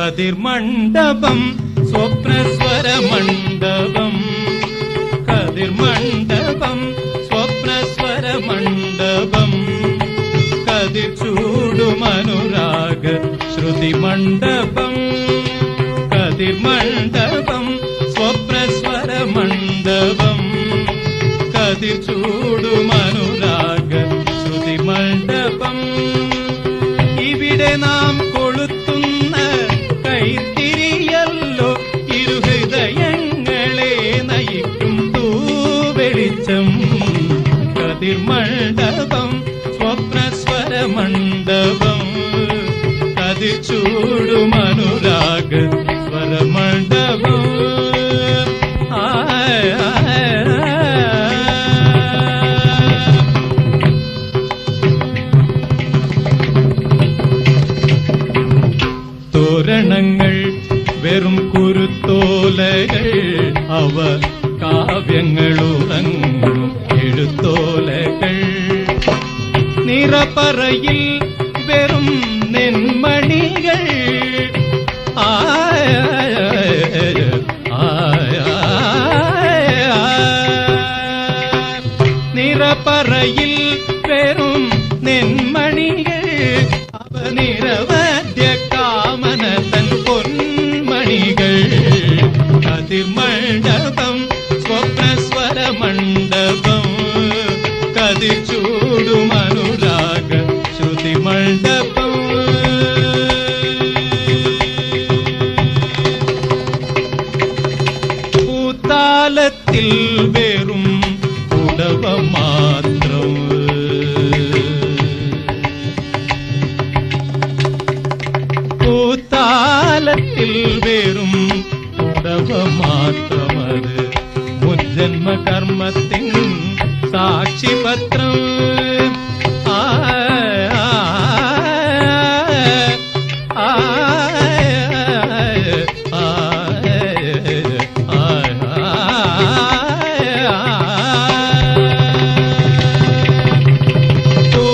കതിർമണ്ഡപം സ്വപ്നസ്വര മണ്ഡപം കതിർമണ്ഡപം സ്വപ്നസ്വര മണ്ഡപം കതിർ ചൂടുമനുരാഗ ശ്രുതി മണ്ഡപം കതിർമണ്ഡപം സ്വപ്നസ്വര മണ്ഡപം കതിർ ചൂടുമനുരാഗ ശ്രുതി മണ്ഡപം ഇവിടെ നാം കൊളുത്തുന്ന കൈത്തിരിയല്ലോ ഇരുഹൃദയങ്ങളെ നയിക്കും തൂവെളിച്ചം കതിർമണ്ഡപം സ്വപ്നസ്വര മണ്ഡപം കതിർ ചൂടുമനുരാഗ സ്വരമണ്ഡപം തോരണങ്ങൾ വെറും കുരുത്തോലകൾ അവ കാവ്യങ്ങളുറങ്ങും എഴുത്തോലകൾ നിറപ്പറയിൽ വെറും നെന്മണികൾ നിറപ്പറയിൽ വെറും നെന്മണികൾ അവ നിരവധ്യ കാമന തൻ പൊന്മണികൾ കതിർമണ്ഡപം സ്വപ്നസ്വര മണ്ഡപം കതിർ ചൂടുമനുരാഗ ശ്രുതി മണ്ഡപം പൂത്താലത്തിൽ വെറും ഉടവ മാത്രം പൂത്താലത്തിൽ വെറും ഉടവ മാത്രമത് മുജ്ജന്മ കർമ്മത്തിൻ സാക്ഷിപത്രം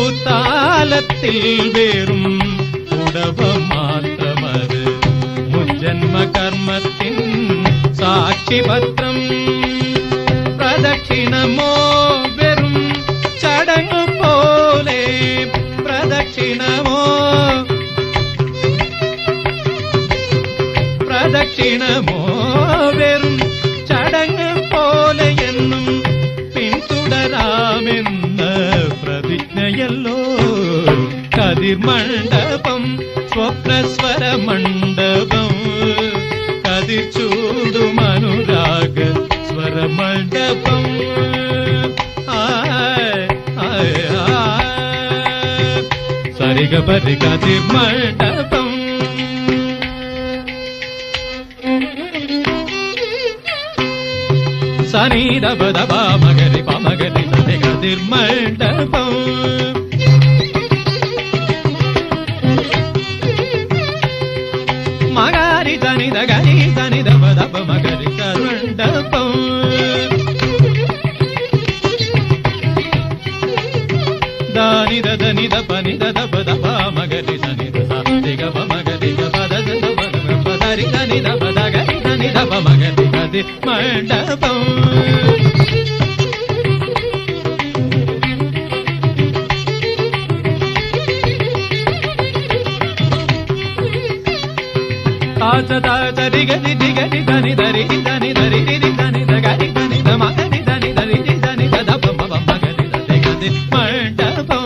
പൂത്താലത്തിൽ വെറും ഉടവ മാത്രമത് മുജ്ജന്മകർമ്മത്തിൻ സാക്ഷിപത്രം പ്രദക്ഷിണമോ വെറും ചടങ്ങു പോലെ പ്രദക്ഷിണമോ വെറും ചടങ്ങ് പോലെ എന്നും പിന്തുടരാമെന്ന പ്രതിജ്ഞയല്ലോ കതിർമണ്ഡപം സ്വപ്നസ്വര മണ്ഡപം കതിർ ചൂടുമനുരാഗ സ്വരമണ്ഡപം സരിഗപരി കതിർമണ്ഡപം സനിദപദപ മഗരി പമഗരി സരി കതിർമണ്ഡപം മഗരി സനിദ ഗരി സനിദപദപ മഗരി കതിർമണ്ഡപം ദാനിദ ദനിദ പനിദ ദപദപ മഗരി സനിദ സാദിഗപ മഗരി ഗപദ ദപദരി സനിദ പദഗരി സനിദപ മഗരി കതിർമണ്ഡപം ധരി ഗരി ധിഗരി ധനി ധരി ധനി ധരി രി ധനി ധഗരി ധനി ധ മഗരി ധനി ധരി രി ധനി ധ ധ പ മഗരി ധ കതിർമണ്ഡപം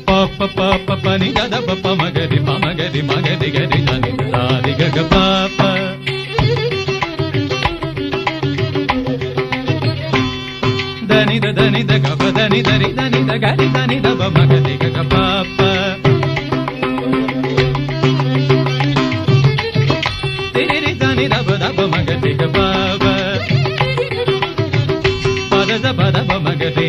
പ പ പ പനി ധ ധ പ മഗരി മഗരി മഗരി ഗരി ധനി ധ രി ഗ പ പ ധനി ധ ധനി ധ ഗ പ ധനി ധരി ധനി ധ ഗരി ധനി ധ പ മഗരി ഗ പ പ തിരി ധനി రిగ పాప పద పద మగరి